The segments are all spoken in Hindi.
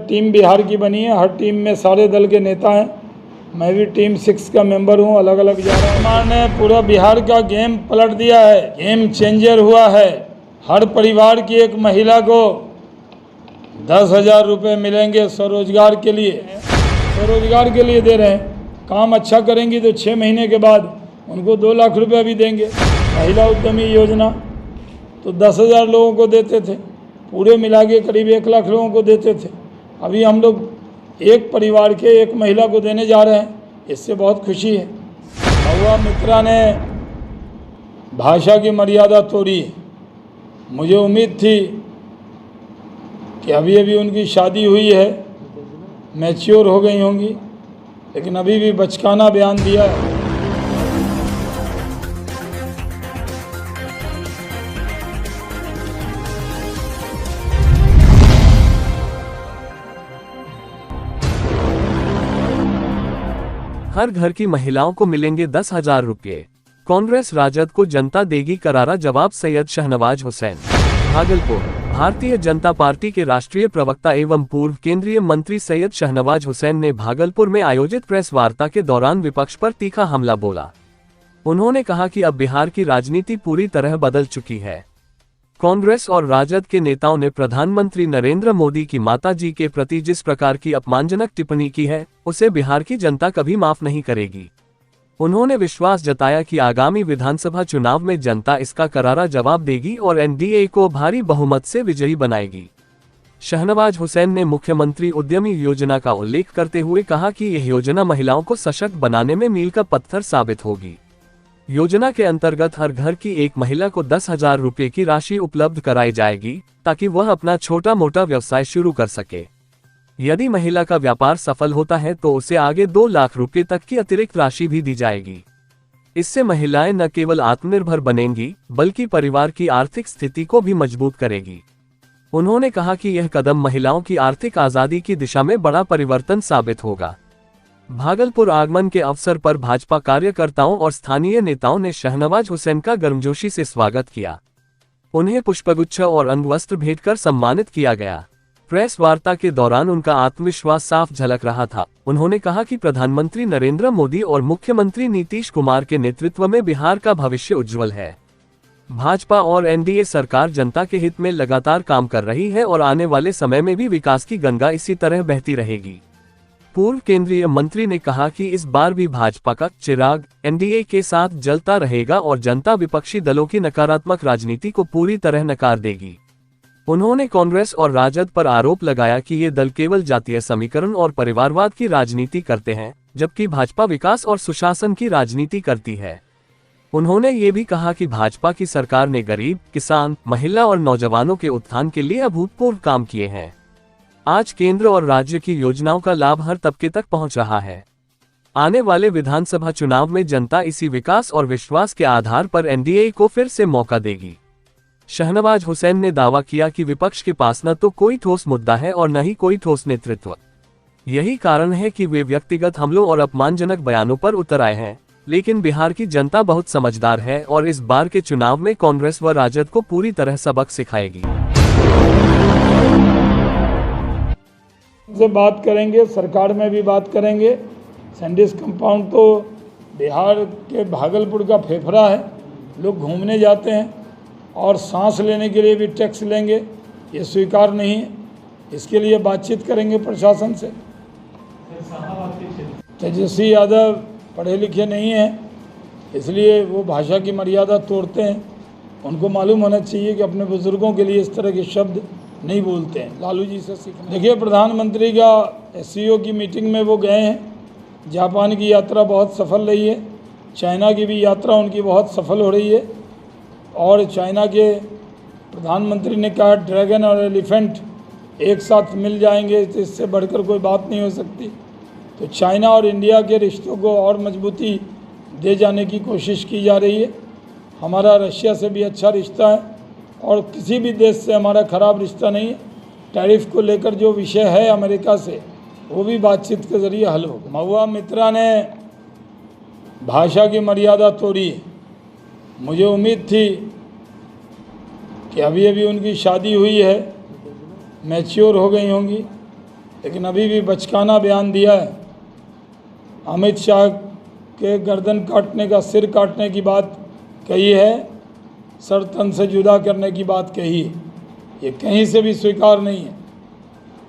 टीम बिहार की बनी है, हर टीम में सारे दल के नेता हैं। मैं भी टीम 6 का मेंबर हूं, अलग अलग जा रहा हूं। मैंने पूरा बिहार का गेम पलट दिया है, गेम चेंजर हुआ है। हर परिवार की एक महिला को 10,000 रुपये मिलेंगे स्वरोजगार के लिए। स्वरोजगार के लिए दे रहे हैं। काम अच्छा करेंगी तो 6 महीने के बाद उनको 2 लाख रुपये भी देंगे। महिला उद्यमी योजना तो 10,000 लोगों को देते थे, पूरे मिला के करीब 1 लाख लोगों को देते थे। अभी हम लोग एक परिवार के एक महिला को देने जा रहे हैं, इससे बहुत खुशी है। महुआ मित्रा ने भाषा की मर्यादा तोड़ी। मुझे उम्मीद थी कि अभी अभी उनकी शादी हुई है, मैच्योर हो गई होंगी, लेकिन अभी भी बचकाना बयान दिया है। हर घर की महिलाओं को मिलेंगे 10,000 रुपये। कांग्रेस राजद को जनता देगी करारा जवाब, सैयद शाहनवाज हुसैन। भागलपुर। भारतीय जनता पार्टी के राष्ट्रीय प्रवक्ता एवं पूर्व केंद्रीय मंत्री सैयद शाहनवाज हुसैन ने भागलपुर में आयोजित प्रेस वार्ता के दौरान विपक्ष पर तीखा हमला बोला। उन्होंने कहा कि अब बिहार की राजनीति पूरी तरह बदल चुकी है। कांग्रेस और राजद के नेताओं ने प्रधानमंत्री नरेंद्र मोदी की माताजी के प्रति जिस प्रकार की अपमानजनक टिप्पणी की है, उसे बिहार की जनता कभी माफ नहीं करेगी। उन्होंने विश्वास जताया कि आगामी विधानसभा चुनाव में जनता इसका करारा जवाब देगी और एनडीए को भारी बहुमत से विजयी बनाएगी। शाहनवाज हुसैन ने मुख्यमंत्री उद्यमी योजना का उल्लेख करते हुए कहा कि यह योजना महिलाओं को सशक्त बनाने में मील का पत्थर साबित होगी। योजना के अंतर्गत हर घर की एक महिला को 10,000 रुपये की राशि उपलब्ध कराई जाएगी, ताकि वह अपना छोटा मोटा व्यवसाय शुरू कर सके। यदि महिला का व्यापार सफल होता है तो उसे आगे 2 लाख रुपये तक की अतिरिक्त राशि भी दी जाएगी। इससे महिलाएं न केवल आत्मनिर्भर बनेंगी, बल्कि परिवार की आर्थिक स्थिति को भी मजबूत करेगी। उन्होंने कहा कि यह कदम महिलाओं की आर्थिक आजादी की दिशा में बड़ा परिवर्तन साबित होगा। भागलपुर आगमन के अवसर पर भाजपा कार्यकर्ताओं और स्थानीय नेताओं ने शाहनवाज हुसैन का गर्मजोशी से स्वागत किया। उन्हें पुष्पगुच्छ और अंगवस्त्र भेंट कर सम्मानित किया गया। प्रेस वार्ता के दौरान उनका आत्मविश्वास साफ झलक रहा था। उन्होंने कहा कि प्रधानमंत्री नरेंद्र मोदी और मुख्यमंत्री नीतीश कुमार के नेतृत्व में बिहार का भविष्य उज्जवल है। भाजपा और एनडीए सरकार जनता के हित में लगातार काम कर रही है और आने वाले समय में भी विकास की गंगा इसी तरह बहती रहेगी। पूर्व केंद्रीय मंत्री ने कहा कि इस बार भी भाजपा का चिराग एनडीए के साथ जलता रहेगा और जनता विपक्षी दलों की नकारात्मक राजनीति को पूरी तरह नकार देगी। उन्होंने कांग्रेस और राजद पर आरोप लगाया कि ये दल केवल जातीय समीकरण और परिवारवाद की राजनीति करते हैं, जबकि भाजपा विकास और सुशासन की राजनीति करती है। उन्होंने ये भी कहा कि भाजपा की सरकार ने गरीब, किसान, महिला और नौजवानों के उत्थान के लिए अभूतपूर्व काम किए हैं। आज केंद्र और राज्य की योजनाओं का लाभ हर तबके तक पहुंच रहा है। आने वाले विधानसभा चुनाव में जनता इसी विकास और विश्वास के आधार पर एनडीए को फिर से मौका देगी। शाहनवाज हुसैन ने दावा किया कि विपक्ष के पास न तो कोई ठोस मुद्दा है और न ही कोई ठोस नेतृत्व। यही कारण है कि वे व्यक्तिगत हमलों और अपमानजनक बयानों पर उतर आए हैं। लेकिन बिहार की जनता बहुत समझदार है और इस बार के चुनाव में कांग्रेस व राजद को पूरी तरह सबक सिखाएगी। से बात करेंगे, सरकार में भी बात करेंगे। सैंडिस कंपाउंड तो बिहार के भागलपुर का फेफड़ा है। लोग घूमने जाते हैं और सांस लेने के लिए भी टैक्स लेंगे, ये स्वीकार नहीं है। इसके लिए बातचीत करेंगे प्रशासन से। तेजस्वी यादव पढ़े लिखे नहीं हैं, इसलिए वो भाषा की मर्यादा तोड़ते हैं। उनको मालूम होना चाहिए कि अपने बुजुर्गों के लिए इस तरह के शब्द नहीं बोलते हैं। लालू जी से सीखना। देखिए, प्रधानमंत्री का एससीओ की मीटिंग में वो गए हैं। जापान की यात्रा बहुत सफल रही है, चाइना की भी यात्रा उनकी बहुत सफल हो रही है। और चाइना के प्रधानमंत्री ने कहा ड्रैगन और एलिफेंट एक साथ मिल जाएंगे, तो इससे बढ़कर कोई बात नहीं हो सकती। तो चाइना और इंडिया के रिश्तों को और मजबूती दे जाने की कोशिश की जा रही है। हमारा रशिया से भी अच्छा रिश्ता है और किसी भी देश से हमारा ख़राब रिश्ता नहीं है। टैरिफ को लेकर जो विषय है अमेरिका से, वो भी बातचीत के ज़रिए हल होगा। महुआ मित्रा ने भाषा की मर्यादा तोड़ी। मुझे उम्मीद थी कि अभी अभी उनकी शादी हुई है, मैच्योर हो गई होंगी, लेकिन अभी भी बचकाना बयान दिया है। अमित शाह के गर्दन काटने का, सिर काटने की बात कही है, सर तन से जुदा करने की बात कही है। ये कहीं से भी स्वीकार नहीं है।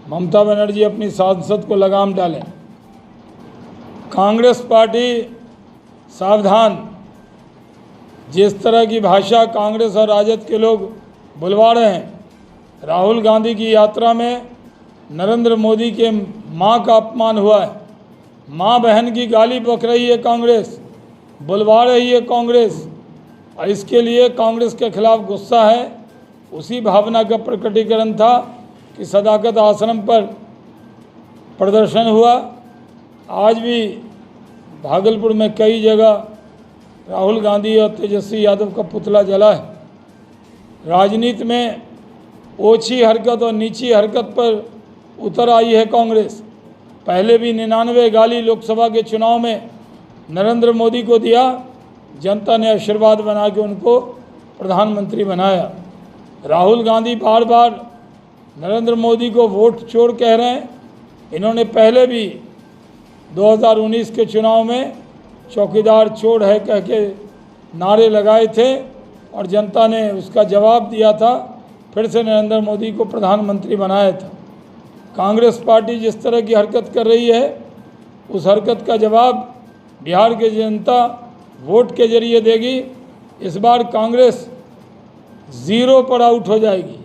ममता बनर्जी अपनी सांसद को लगाम डालें। कांग्रेस पार्टी सावधान। जिस तरह की भाषा कांग्रेस और राजद के लोग बुलवा रहे हैं, राहुल गांधी की यात्रा में नरेंद्र मोदी के मां का अपमान हुआ है, मां बहन की गाली बक रही है कांग्रेस, बुलवा रही है कांग्रेस, और इसके लिए कांग्रेस के खिलाफ गुस्सा है। उसी भावना का प्रकटीकरण था कि सदाकत आश्रम पर प्रदर्शन हुआ। आज भी भागलपुर में कई जगह राहुल गांधी और तेजस्वी यादव का पुतला जला है। राजनीति में ओछी हरकत और नीची हरकत पर उतर आई है कांग्रेस। पहले भी 99 गाली लोकसभा के चुनाव में नरेंद्र मोदी को दिया, जनता ने आशीर्वाद बना के उनको प्रधानमंत्री बनाया। राहुल गांधी बार बार नरेंद्र मोदी को वोट चोर कह रहे हैं। इन्होंने पहले भी 2019 के चुनाव में चौकीदार चोर है कह के नारे लगाए थे और जनता ने उसका जवाब दिया था, फिर से नरेंद्र मोदी को प्रधानमंत्री बनाया था। कांग्रेस पार्टी जिस तरह की हरकत कर रही है, उस हरकत का जवाब बिहार की जनता वोट के जरिए देगी। इस बार कांग्रेस 0 पर आउट हो जाएगी।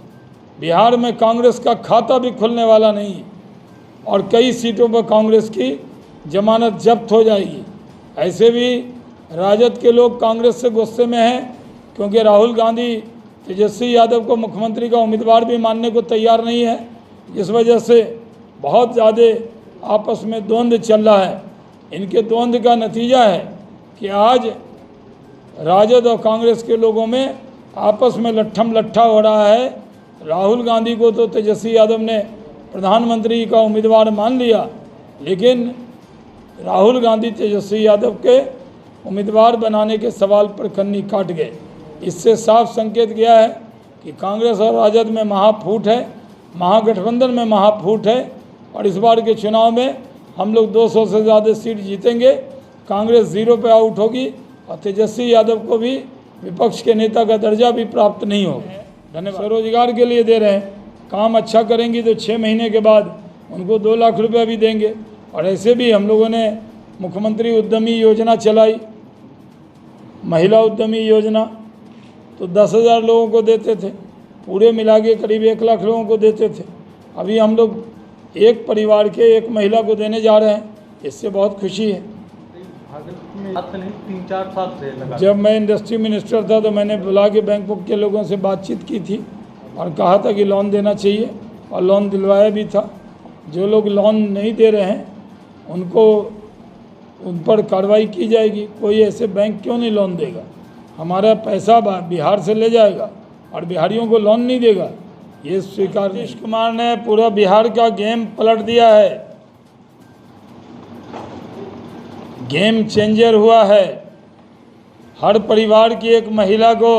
बिहार में कांग्रेस का खाता भी खुलने वाला नहीं है और कई सीटों पर कांग्रेस की जमानत जब्त हो जाएगी। ऐसे भी राजद के लोग कांग्रेस से गुस्से में हैं, क्योंकि राहुल गांधी तेजस्वी यादव को मुख्यमंत्री का उम्मीदवार भी मानने को तैयार नहीं है। इस वजह से बहुत ज़्यादा आपस में द्वंद्व चल रहा है। इनके द्वंद्व का नतीजा है कि आज राजद और कांग्रेस के लोगों में आपस में लट्ठम लट्ठा हो रहा है। राहुल गांधी को तो तेजस्वी यादव ने प्रधानमंत्री का उम्मीदवार मान लिया, लेकिन राहुल गांधी तेजस्वी यादव के उम्मीदवार बनाने के सवाल पर कन्नी काट गए। इससे साफ संकेत गया है कि कांग्रेस और राजद में महाफूट है, महागठबंधन में महाफूट है और इस बार के चुनाव में हम लोग 200 से ज़्यादा सीट जीतेंगे। कांग्रेस 0 पे आउट होगी और तेजस्वी यादव को भी विपक्ष के नेता का दर्जा भी प्राप्त नहीं होगा। धन्यवाद। स्वरोजगार के लिए दे रहे हैं, काम अच्छा करेंगी तो 6 महीने के बाद उनको 2 लाख रुपया भी देंगे। और ऐसे भी हम लोगों ने मुख्यमंत्री उद्यमी योजना चलाई, महिला उद्यमी योजना, तो 10,000 लोगों को देते थे, पूरे मिला के करीब 1 लाख लोगों को देते थे। अभी हम लोग एक परिवार के एक महिला को देने जा रहे हैं, इससे बहुत खुशी है। 3-4 साल से लगा। जब मैं इंडस्ट्री मिनिस्टर था तो मैंने बुला के बैंक बुक के लोगों से बातचीत की थी और कहा था कि लोन देना चाहिए और लोन दिलवाया भी था। जो लोग लोन नहीं दे रहे हैं उनको उन पर कार्रवाई की जाएगी। कोई ऐसे बैंक क्यों नहीं लोन देगा? हमारा पैसा बिहार से ले जाएगा और बिहारियों को लोन नहीं देगा, ये स्वीकार। नीतीश कुमार ने पूरा बिहार का गेम पलट दिया है, गेम चेंजर हुआ है। हर परिवार की एक महिला को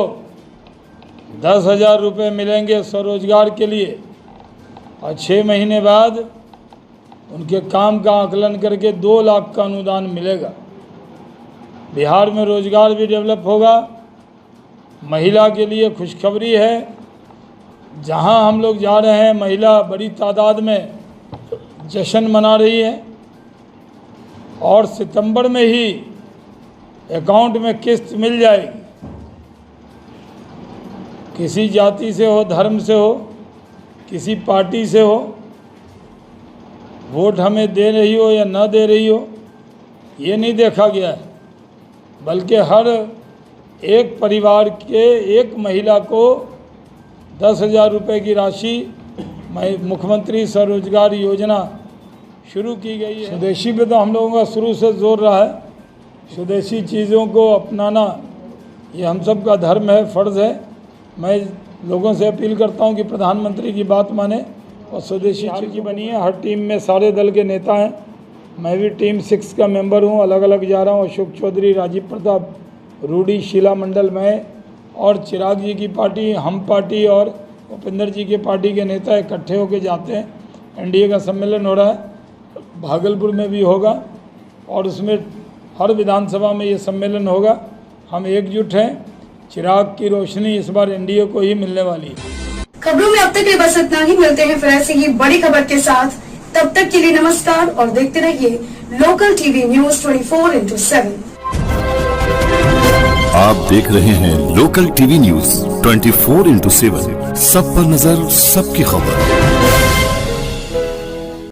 10,000 रुपये मिलेंगे स्वरोजगार के लिए और 6 महीने बाद उनके काम का आकलन करके 2 लाख का अनुदान मिलेगा। बिहार में रोजगार भी डेवलप होगा। महिला के लिए खुशखबरी है, जहां हम लोग जा रहे हैं महिला बड़ी तादाद में जश्न मना रही है और सितंबर में ही अकाउंट में किस्त मिल जाएगी। किसी जाति से हो, धर्म से हो, किसी पार्टी से हो, वोट हमें दे रही हो या न दे रही हो, ये नहीं देखा गया है, बल्कि हर एक परिवार के एक महिला को 10,000 रुपये की राशि मुख्यमंत्री स्वरोजगार योजना शुरू की गई है। स्वदेशी पे तो हम लोगों का शुरू से जोर रहा है। स्वदेशी चीज़ों को अपनाना ये हम सब का धर्म है, फ़र्ज़ है। मैं लोगों से अपील करता हूं कि प्रधानमंत्री की बात माने और स्वदेशी चीज़ की बनी है। हर टीम में सारे दल के नेता हैं, मैं भी टीम 6 का मेंबर हूं, अलग अलग जा रहा हूं। अशोक चौधरी, राजीव प्रताप, रूडी, शीला मंडल, मैं और चिराग जी की पार्टी, हम पार्टी और उपेंद्र जी की पार्टी के नेता इकट्ठे होकर जाते हैं। एनडीए का सम्मेलन हो रहा है, भागलपुर में भी होगा और उसमें हर विधानसभा में ये सम्मेलन होगा। हम एकजुट हैं, चिराग की रोशनी इस बार एनडीए को ही मिलने वाली है। खबरों में अब तक ये बस इतना ही। मिलते हैं फिर ऐसे ही बड़ी खबर के साथ। तब तक के लिए नमस्कार और देखते रहिए लोकल टीवी न्यूज 24/7। आप देख रहे हैं लोकल टीवी न्यूज 24/7, सब पर नजर, सबकी खबर।